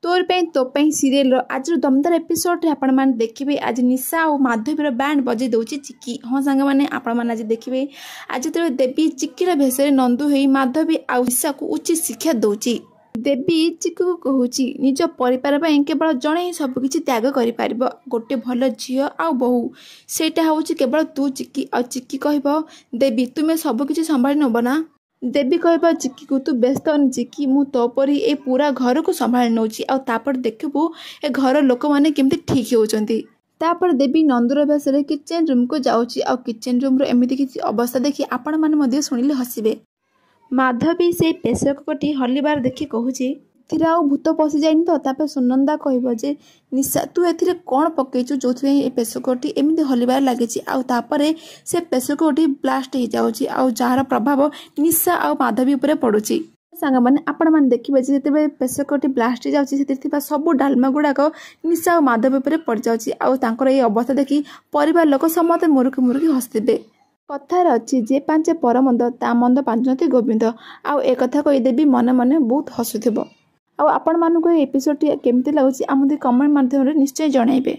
तोर पे तो पे सीरियल आज दमदार एपिसोड आपण मैंने देखिए। आज निशा और माधवीर बैंड बजे दौची चिक्की। हाँ सांग मैंने आपण मैंने आज देखिए। आज जो देवी चिक्कीर भेषे नंदू हो माधवी आ निशा को उचित शिक्षा दौची। देवी चिक्कू को कहूची निज परिवार केवल जड़े ही सबकि त्याग कर गोटे भल झी आ बहु सेटा हूँ केवल तू चिक्की। आ चिक्की कह देवी तुम्हें सबकि संभाली नब ना। देवी कह चिक्की को तू व्यस्त नहीं चिक्की मु तोपरी ए पूरा घर को संभाली नौची आपर देखबू ए घर लोक मैंने केमती ठीक होती। तापर देवी नंदुर भेषे किचेन रूम को जाऊँगी आ किचेन रूम एमती किसी अवस्था देखी आपण मैंने शुणिले हसबे। माधवी से प्रेसर कुकरटी हलिबार देखी कहूची भूत पशि जाइन तो तापर सुनंदा कहब जे निशा तू एथिरे कौन पकईचु जो प्रेसर कुकरटी एमती हलिबार लगी से प्रेसर कुकरटी ब्लास्ट हो जाऊँगी आ जार प्रभाव निशा आ माधवी उपर पड़ुची। सांग मैंने आपण मैंने देखिए जिते प्रेसर कुकरटी ब्लास्ट हो जाती सब डालमा गुड़ाक निशा और माधवी उपर पड़ जाऊँगी ये अवस्था देखी परिवार लोक समस्त मुरुकी मुरुकी हसते। कथार अच्छी जे पांचे पर मंद ता मंद पांचती गोविंद आउ ए कथा कही देवी मन मन बहुत हसुथिबो। आपण मानक एपिसोड केमती लगुच आम कमेंट माध्यम निश्चय जनइबे।